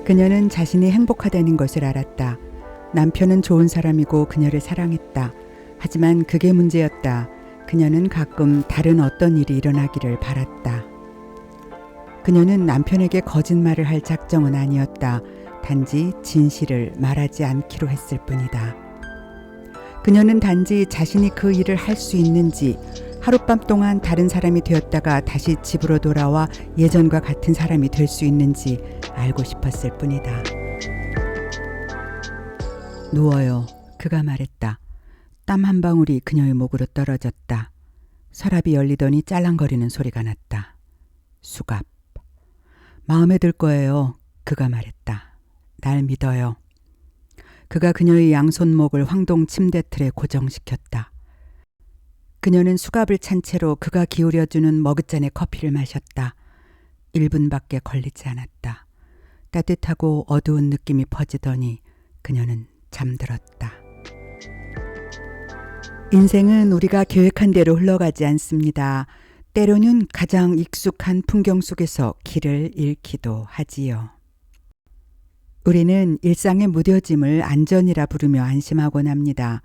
그녀는 자신이 행복하다는 것을 알았다. 남편은 좋은 사람이고 그녀를 사랑했다. 하지만 그게 문제였다. 그녀는 가끔 다른 어떤 일이 일어나기를 바랐다. 그녀는 남편에게 거짓말을 할 작정은 아니었다. 단지 진실을 말하지 않기로 했을 뿐이다. 그녀는 단지 자신이 그 일을 할 수 있는지, 하룻밤 동안 다른 사람이 되었다가 다시 집으로 돌아와 예전과 같은 사람이 될 수 있는지 알고 싶었을 뿐이다. 누워요. 그가 말했다. 땀 한 방울이 그녀의 목으로 떨어졌다. 서랍이 열리더니 짤랑거리는 소리가 났다. 수갑. 마음에 들 거예요. 그가 말했다. 날 믿어요. 그가 그녀의 양손목을 황동 침대틀에 고정시켰다. 그녀는 수갑을 찬 채로 그가 기울여주는 머그잔의 커피를 마셨다. 1분밖에 걸리지 않았다. 따뜻하고 어두운 느낌이 퍼지더니 그녀는 잠들었다. 인생은 우리가 계획한 대로 흘러가지 않습니다. 때로는 가장 익숙한 풍경 속에서 길을 잃기도 하지요. 우리는 일상의 무뎌짐을 안전이라 부르며 안심하곤 합니다.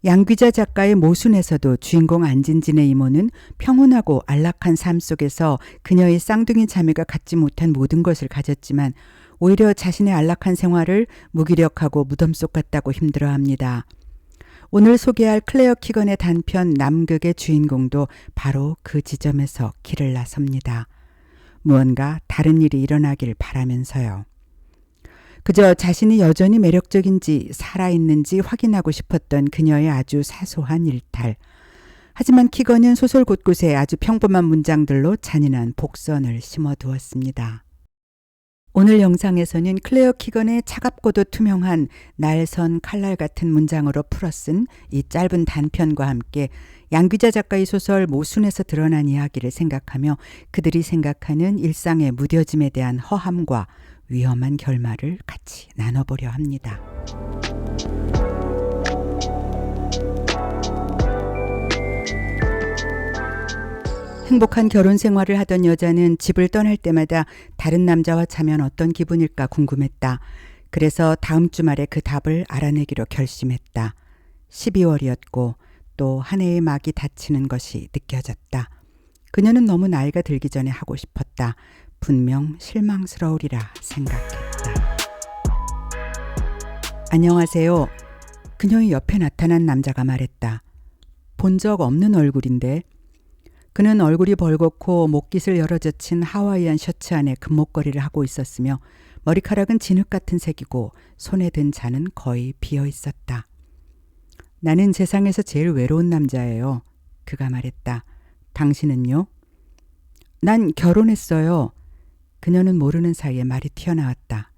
양귀자 작가의 모순에서도 주인공 안진진의 이모는 평온하고 안락한 삶 속에서 그녀의 쌍둥이 자매가 갖지 못한 모든 것을 가졌지만 오히려 자신의 안락한 생활을 무기력하고 무덤 속 같다고 힘들어합니다. 오늘 소개할 클레어 키건의 단편 남극의 주인공도 바로 그 지점에서 길을 나섭니다. 무언가 다른 일이 일어나길 바라면서요. 그저 자신이 여전히 매력적인지 살아있는지 확인하고 싶었던 그녀의 아주 사소한 일탈. 하지만 키건은 소설 곳곳에 아주 평범한 문장들로 잔인한 복선을 심어두었습니다. 오늘 영상에서는 클레어 키건의 차갑고도 투명한 날선 칼날 같은 문장으로 풀어쓴 이 짧은 단편과 함께 양귀자 작가의 소설 모순에서 드러난 이야기를 생각하며 그들이 생각하는 일상의 무뎌짐에 대한 허함과 위험한 결말을 같이 나눠보려 합니다. 행복한 결혼 생활을 하던 여자는 집을 떠날 때마다 다른 남자와 자면 어떤 기분일까 궁금했다. 그래서 다음 주말에 그 답을 알아내기로 결심했다. 12월이었고 또 한 해의 막이 닫히는 것이 느껴졌다. 그녀는 너무 나이가 들기 전에 하고 싶었다. 분명 실망스러우리라 생각했다. 안녕하세요. 그녀의 옆에 나타난 남자가 말했다. 본 적 없는 얼굴인데. 그는 얼굴이 벌겋고 목깃을 열어젖힌 하와이안 셔츠 안에 금목걸이를 하고 있었으며 머리카락은 진흙 같은 색이고 손에 든 잔은 거의 비어 있었다. 나는 세상에서 제일 외로운 남자예요. 그가 말했다. 당신은요? 난 결혼했어요. 그녀는 모르는 사이에 말이 튀어나왔다.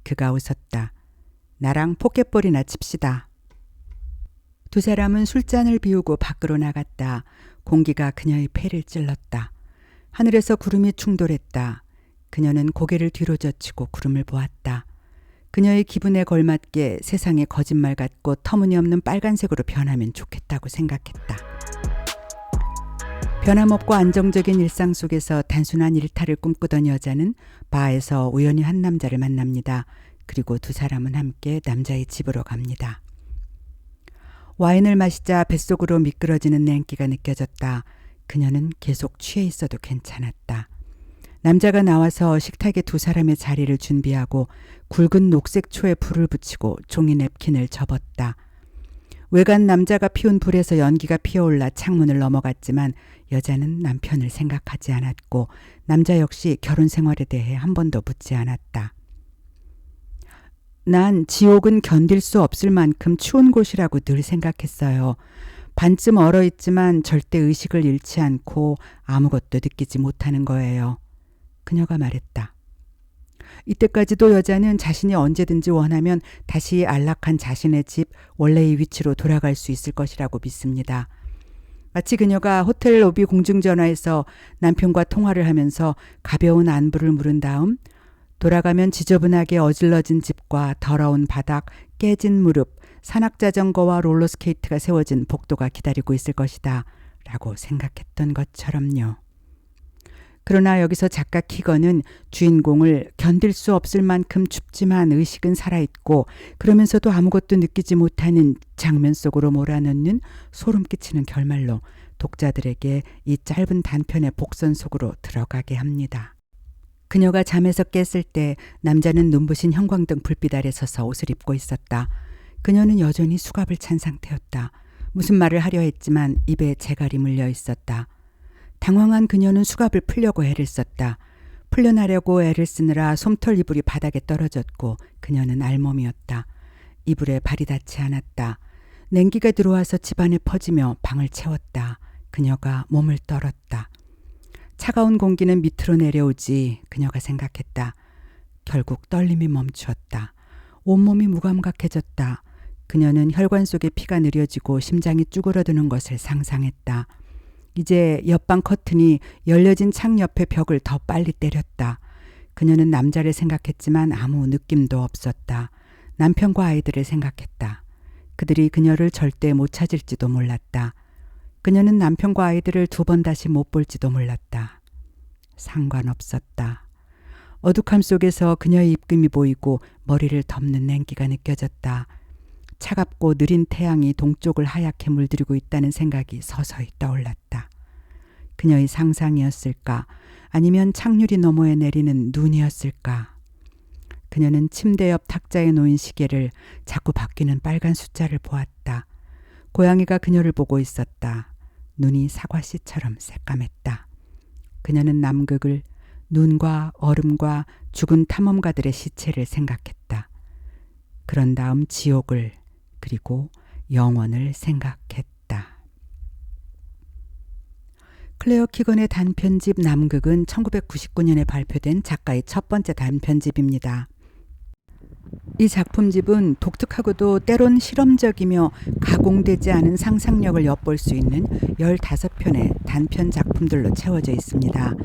그가 웃었다. 나랑 포켓볼이나 칩시다. 두 사람은 술잔을 비우고 밖으로 나갔다. 공기가 그녀의 폐를 찔렀다. 하늘에서 구름이 충돌했다. 그녀는 고개를 뒤로 젖히고 구름을 보았다. 그녀의 기분에 걸맞게 세상의 거짓말 같고 터무니없는 빨간색으로 변하면 좋겠다고 생각했다. 변함없고 안정적인 일상 속에서 단순한 일탈을 꿈꾸던 여자는 바에서 우연히 한 남자를 만납니다. 그리고 두 사람은 함께 남자의 집으로 갑니다. 와인을 마시자 뱃속으로 미끄러지는 냉기가 느껴졌다. 그녀는 계속 취해 있어도 괜찮았다. 남자가 나와서 식탁에 두 사람의 자리를 준비하고 굵은 녹색 초에 불을 붙이고 종이 냅킨을 접었다. 외간 남자가 피운 불에서 연기가 피어올라 창문을 넘어갔지만 여자는 남편을 생각하지 않았고 남자 역시 결혼 생활에 대해 한 번도 묻지 않았다. 난 지옥은 견딜 수 없을 만큼 추운 곳이라고 늘 생각했어요. 반쯤 얼어있지만 절대 의식을 잃지 않고 아무것도 느끼지 못하는 거예요. 그녀가 말했다. 이때까지도 여자는 자신이 언제든지 원하면 다시 안락한 자신의 집 원래의 위치로 돌아갈 수 있을 것이라고 믿습니다. 마치 그녀가 호텔 로비 공중전화에서 남편과 통화를 하면서 가벼운 안부를 물은 다음 돌아가면 지저분하게 어질러진 집과 더러운 바닥, 깨진 무릎, 산악자전거와 롤러스케이트가 세워진 복도가 기다리고 있을 것이다 라고 생각했던 것처럼요. 그러나 여기서 작가 키건은 주인공을 견딜 수 없을 만큼 춥지만 의식은 살아있고 그러면서도 아무것도 느끼지 못하는 장면 속으로 몰아넣는 소름 끼치는 결말로 독자들에게 이 짧은 단편의 복선 속으로 들어가게 합니다. 그녀가 잠에서 깼을 때 남자는 눈부신 형광등 불빛 아래 서서 옷을 입고 있었다. 그녀는 여전히 수갑을 찬 상태였다. 무슨 말을 하려 했지만 입에 재갈이 물려 있었다. 당황한 그녀는 수갑을 풀려고 애를 썼다. 풀려나려고 애를 쓰느라 솜털 이불이 바닥에 떨어졌고 그녀는 알몸이었다. 이불에 발이 닿지 않았다. 냉기가 들어와서 집안에 퍼지며 방을 채웠다. 그녀가 몸을 떨었다. 차가운 공기는 밑으로 내려오지 그녀가 생각했다. 결국 떨림이 멈추었다. 온몸이 무감각해졌다. 그녀는 혈관 속에 피가 느려지고 심장이 쭈그러드는 것을 상상했다. 이제 옆방 커튼이 열려진 창 옆의 벽을 더 빨리 때렸다. 그녀는 남자를 생각했지만 아무 느낌도 없었다. 남편과 아이들을 생각했다. 그들이 그녀를 절대 못 찾을지도 몰랐다. 그녀는 남편과 아이들을 2번 다시 못 볼지도 몰랐다. 상관없었다. 어둑함 속에서 그녀의 입김이 보이고 머리를 덮는 냉기가 느껴졌다. 차갑고 느린 태양이 동쪽을 하얗게 물들이고 있다는 생각이 서서히 떠올랐다. 그녀의 상상이었을까? 아니면 창유리 너머에 내리는 눈이었을까? 그녀는 침대 옆 탁자에 놓인 시계를 자꾸 바뀌는 빨간 숫자를 보았다. 고양이가 그녀를 보고 있었다. 눈이 사과씨처럼 새까맸다. 그녀는 남극을, 눈과 얼음과 죽은 탐험가들의 시체를 생각했다. 그런 다음 지옥을, 그리고 영원을 생각했다. 클레어 키건의 단편집 남극은 1999년에 발표된 작가의 첫 번째 단편집입니다. 이 작품집은 독특하고도 때론 실험적이며 가공되지 않은 상상력을 엿볼 수 있는 15편의 단편 작품들로 채워져 있습니다.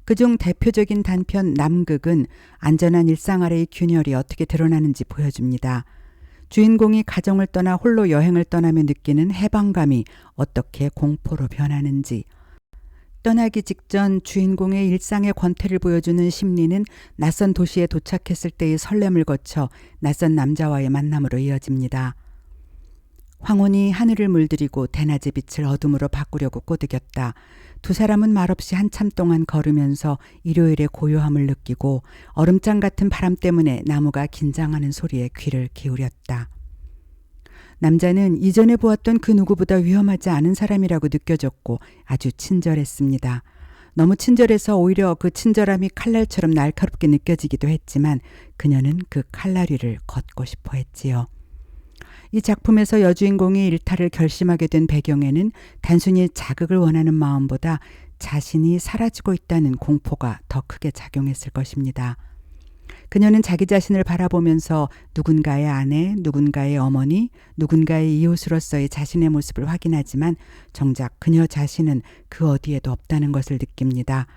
그중 대표적인 단편 남극은 안전한 일상 아래의 균열이 어떻게 드러나는지 보여줍니다. 주인공이 가정을 떠나 홀로 여행을 떠나며 느끼는 해방감이 어떻게 공포로 변하는지, 떠나기 직전 주인공의 일상의 권태를 보여주는 심리는 낯선 도시에 도착했을 때의 설렘을 거쳐 낯선 남자와의 만남으로 이어집니다. 황혼이 하늘을 물들이고 대낮의 빛을 어둠으로 바꾸려고 꼬드겼다. 두 사람은 말없이 한참 동안 걸으면서 일요일의 고요함을 느끼고 얼음장 같은 바람 때문에 나무가 긴장하는 소리에 귀를 기울였다. 남자는 이전에 보았던 그 누구보다 위험하지 않은 사람이라고 느껴졌고 아주 친절했습니다. 너무 친절해서 오히려 그 친절함이 칼날처럼 날카롭게 느껴지기도 했지만 그녀는 그 칼날 위를 걷고 싶어 했지요. 이 작품에서 여주인공이 일탈을 결심하게 된 배경에는 단순히 자극을 원하는 마음보다 자신이 사라지고 있다는 공포가 더 크게 작용했을 것입니다. 그녀는 자기 자신을 바라보면서 누군가의 아내, 누군가의 어머니, 누군가의 이웃으로서의 자신의 모습을 확인하지만 정작 그녀 자신은 그 어디에도 없다는 것을 느낍니다.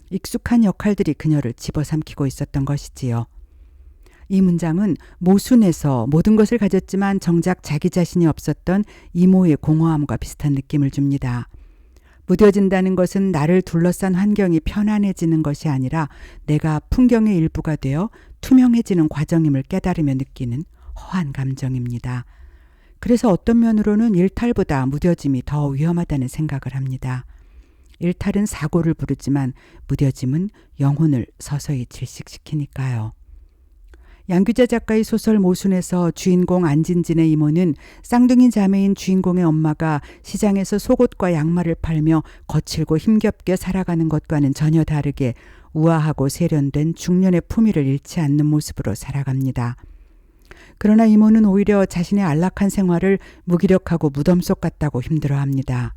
익숙한 역할들이 그녀를 집어삼키고 있었던 것이지요. 이 문장은 모순에서 모든 것을 가졌지만 정작 자기 자신이 없었던 이모의 공허함과 비슷한 느낌을 줍니다. 무뎌진다는 것은 나를 둘러싼 환경이 편안해지는 것이 아니라 내가 풍경의 일부가 되어 투명해지는 과정임을 깨달으며 느끼는 허한 감정입니다. 그래서 어떤 면으로는 일탈보다 무뎌짐이 더 위험하다는 생각을 합니다. 일탈은 사고를 부르지만 무뎌짐은 영혼을 서서히 질식시키니까요. 양규자 작가의 소설 모순에서 주인공 안진진의 이모는 쌍둥이 자매인 주인공의 엄마가 시장에서 속옷과 양말을 팔며 거칠고 힘겹게 살아가는 것과는 전혀 다르게 우아하고 세련된 중년의 품위를 잃지 않는 모습으로 살아갑니다. 그러나 이모는 오히려 자신의 안락한 생활을 무기력하고 무덤 속 같다고 힘들어합니다.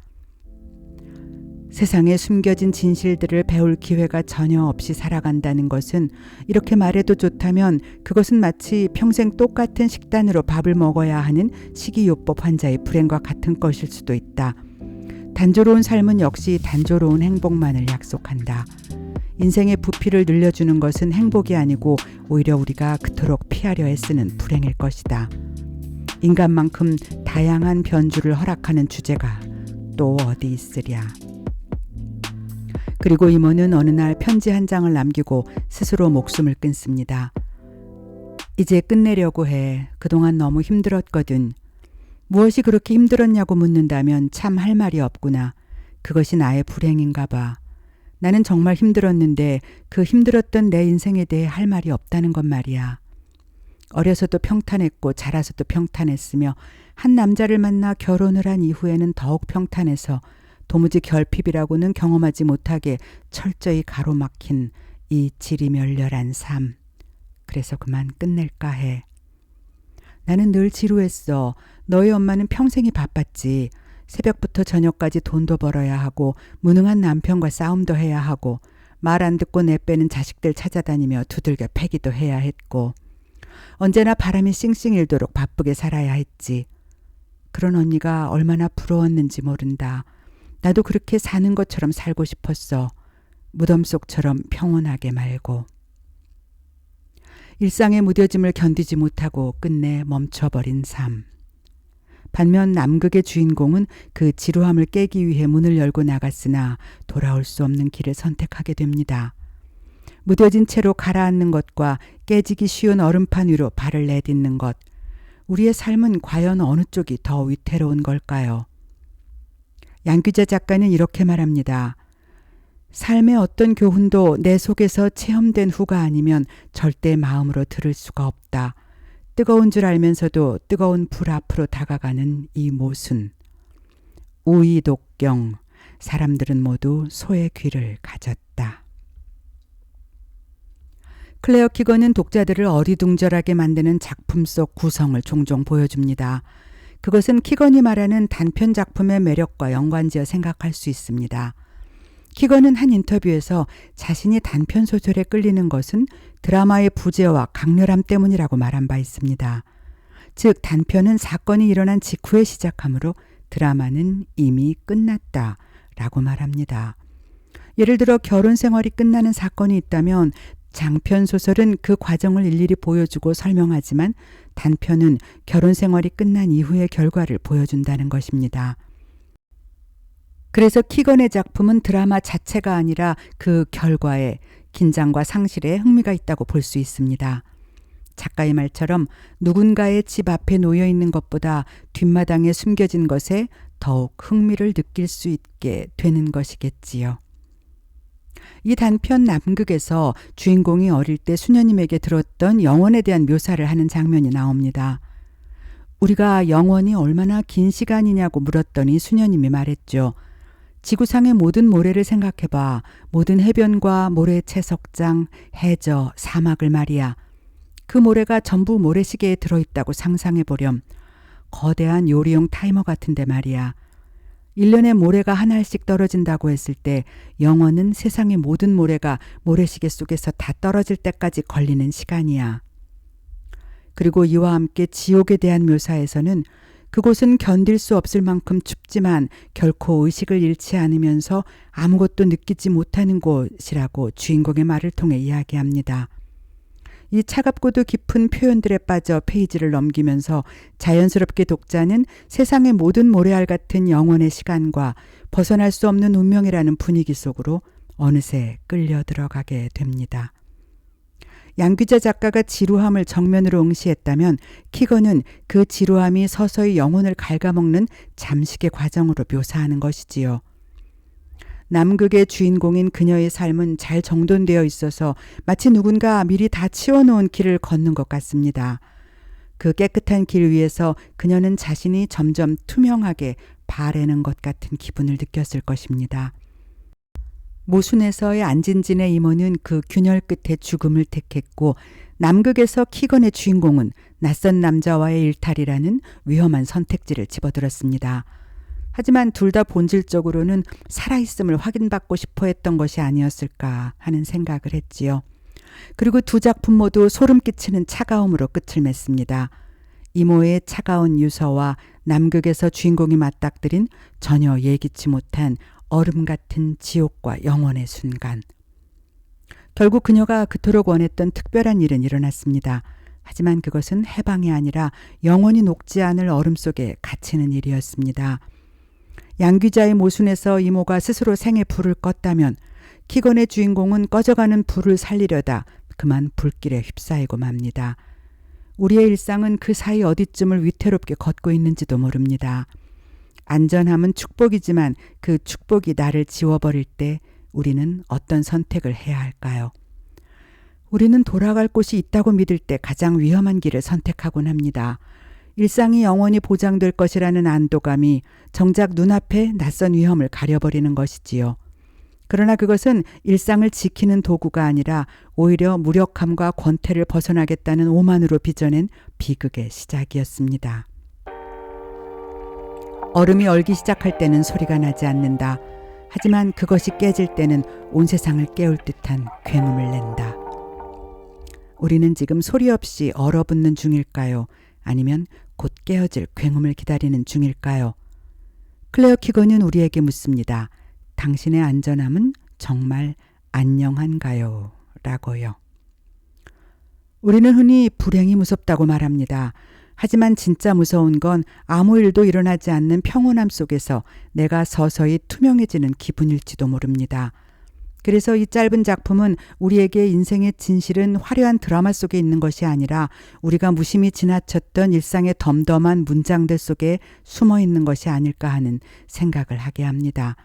세상에 숨겨진 진실들을 배울 기회가 전혀 없이 살아간다는 것은 이렇게 말해도 좋다면 그것은 마치 평생 똑같은 식단으로 밥을 먹어야 하는 식이요법 환자의 불행과 같은 것일 수도 있다. 단조로운 삶은 역시 단조로운 행복만을 약속한다. 인생의 부피를 늘려주는 것은 행복이 아니고 오히려 우리가 그토록 피하려 애쓰는 불행일 것이다. 인간만큼 다양한 변주를 허락하는 주제가 또 어디 있으랴. 그리고 이모는 어느 날 편지 한 장을 남기고 스스로 목숨을 끊습니다. 이제 끝내려고 해. 그동안 너무 힘들었거든. 무엇이 그렇게 힘들었냐고 묻는다면 참 할 말이 없구나. 그것이 나의 불행인가 봐. 나는 정말 힘들었는데 그 힘들었던 내 인생에 대해 할 말이 없다는 것 말이야. 어려서도 평탄했고 자라서도 평탄했으며 한 남자를 만나 결혼을 한 이후에는 더욱 평탄해서 도무지 결핍이라고는 경험하지 못하게 철저히 가로막힌 이 지리멸렬한 삶. 그래서 그만 끝낼까 해. 나는 늘 지루했어. 너희 엄마는 평생이 바빴지. 새벽부터 저녁까지 돈도 벌어야 하고 무능한 남편과 싸움도 해야 하고 말 안 듣고 내빼는 자식들 찾아다니며 두들겨 패기도 해야 했고 언제나 바람이 싱싱 일도록 바쁘게 살아야 했지. 그런 언니가 얼마나 부러웠는지 모른다. 나도 그렇게 사는 것처럼 살고 싶었어. 무덤 속처럼 평온하게 말고. 일상의 무뎌짐을 견디지 못하고 끝내 멈춰버린 삶. 반면 남극의 주인공은 그 지루함을 깨기 위해 문을 열고 나갔으나 돌아올 수 없는 길을 선택하게 됩니다. 무뎌진 채로 가라앉는 것과 깨지기 쉬운 얼음판 위로 발을 내딛는 것. 우리의 삶은 과연 어느 쪽이 더 위태로운 걸까요? 양귀자 작가는 이렇게 말합니다. 삶의 어떤 교훈도 내 속에서 체험된 후가 아니면 절대 마음으로 들을 수가 없다. 뜨거운 줄 알면서도 뜨거운 불 앞으로 다가가는 이 모순. 우이독경. 사람들은 모두 소의 귀를 가졌다. 클레어 키건은 독자들을 어리둥절하게 만드는 작품 속 구성을 종종 보여줍니다. 그것은 키건이 말하는 단편 작품의 매력과 연관지어 생각할 수 있습니다. 키건은 한 인터뷰에서 자신이 단편 소설에 끌리는 것은 드라마의 부재와 강렬함 때문이라고 말한 바 있습니다. 즉 단편은 사건이 일어난 직후에 시작하므로 드라마는 이미 끝났다라고 말합니다. 예를 들어 결혼 생활이 끝나는 사건이 있다면 장편 소설은 그 과정을 일일이 보여주고 설명하지만 단편은 결혼 생활이 끝난 이후의 결과를 보여준다는 것입니다. 그래서 키건의 작품은 드라마 자체가 아니라 그 결과에 긴장과 상실에 흥미가 있다고 볼 수 있습니다. 작가의 말처럼 누군가의 집 앞에 놓여 있는 것보다 뒷마당에 숨겨진 것에 더욱 흥미를 느낄 수 있게 되는 것이겠지요. 이 단편 남극에서 주인공이 어릴 때 수녀님에게 들었던 영원에 대한 묘사를 하는 장면이 나옵니다. 우리가 영원이 얼마나 긴 시간이냐고 물었더니 수녀님이 말했죠. 지구상의 모든 모래를 생각해봐. 모든 해변과 모래 채석장, 해저, 사막을 말이야. 그 모래가 전부 모래시계에 들어있다고 상상해보렴. 거대한 요리용 타이머 같은데 말이야. 1년에 모래가 한 알씩 떨어진다고 했을 때 영원은 세상의 모든 모래가 모래시계 속에서 다 떨어질 때까지 걸리는 시간이야. 그리고 이와 함께 지옥에 대한 묘사에서는 그곳은 견딜 수 없을 만큼 춥지만 결코 의식을 잃지 않으면서 아무것도 느끼지 못하는 곳이라고 주인공의 말을 통해 이야기합니다. 이 차갑고도 깊은 표현들에 빠져 페이지를 넘기면서 자연스럽게 독자는 세상의 모든 모래알 같은 영원의 시간과 벗어날 수 없는 운명이라는 분위기 속으로 어느새 끌려 들어가게 됩니다. 양귀자 작가가 지루함을 정면으로 응시했다면 키건은 그 지루함이 서서히 영혼을 갉아먹는 잠식의 과정으로 묘사하는 것이지요. 남극의 주인공인 그녀의 삶은 잘 정돈되어 있어서 마치 누군가 미리 다 치워놓은 길을 걷는 것 같습니다. 그 깨끗한 길 위에서 그녀는 자신이 점점 투명하게 바래는 것 같은 기분을 느꼈을 것입니다. 모순에서의 안진진의 이모는 그 균열 끝에 죽음을 택했고 남극에서 키건의 주인공은 낯선 남자와의 일탈이라는 위험한 선택지를 집어들었습니다. 하지만 둘 다 본질적으로는 살아있음을 확인받고 싶어 했던 것이 아니었을까 하는 생각을 했지요. 그리고 두 작품 모두 소름 끼치는 차가움으로 끝을 맺습니다. 이모의 차가운 유서와 남극에서 주인공이 맞닥뜨린 전혀 예기치 못한 얼음 같은 지옥과 영원의 순간. 결국 그녀가 그토록 원했던 특별한 일은 일어났습니다. 하지만 그것은 해방이 아니라 영원히 녹지 않을 얼음 속에 갇히는 일이었습니다. 양귀자의 모순에서 이모가 스스로 생의 불을 껐다면 키건의 주인공은 꺼져가는 불을 살리려다 그만 불길에 휩싸이고 맙니다. 우리의 일상은 그 사이 어디쯤을 위태롭게 걷고 있는지도 모릅니다. 안전함은 축복이지만 그 축복이 나를 지워버릴 때 우리는 어떤 선택을 해야 할까요? 우리는 돌아갈 곳이 있다고 믿을 때 가장 위험한 길을 선택하곤 합니다. 일상이 영원히 보장될 것이라는 안도감이 정작 눈앞에 낯선 위험을 가려버리는 것이지요. 그러나 그것은 일상을 지키는 도구가 아니라 오히려 무력함과 권태를 벗어나겠다는 오만으로 빚어낸 비극의 시작이었습니다. 얼음이 얼기 시작할 때는 소리가 나지 않는다. 하지만 그것이 깨질 때는 온 세상을 깨울 듯한 굉음을 낸다. 우리는 지금 소리 없이 얼어붙는 중일까요? 아니면 곧 깨어질 굉음을 기다리는 중일까요? 클레어 키건은 우리에게 묻습니다. 당신의 안전함은 정말 안녕한가요? 라고요. 우리는 흔히 불행이 무섭다고 말합니다. 하지만 진짜 무서운 건 아무 일도 일어나지 않는 평온함 속에서 내가 서서히 투명해지는 기분일지도 모릅니다. 그래서 이 짧은 작품은 우리에게 인생의 진실은 화려한 드라마 속에 있는 것이 아니라 우리가 무심히 지나쳤던 일상의 덤덤한 문장들 속에 숨어 있는 것이 아닐까 하는 생각을 하게 합니다.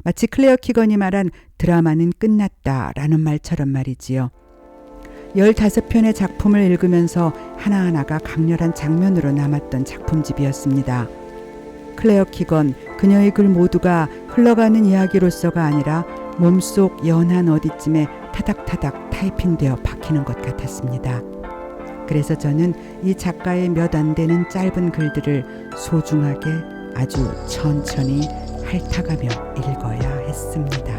마치 클레어 키건이 말한 드라마는 끝났다라는 말처럼 말이지요. 15편의 작품을 읽으면서 하나하나가 강렬한 장면으로 남았던 작품집이었습니다. 클레어 키건, 그녀의 글 모두가 흘러가는 이야기로서가 아니라 몸속 연한 어디쯤에 타닥타닥 타이핑되어 박히는 것 같았습니다. 그래서 저는 이 작가의 몇 안 되는 짧은 글들을 소중하게 아주 천천히 핥아가며 읽어야 했습니다.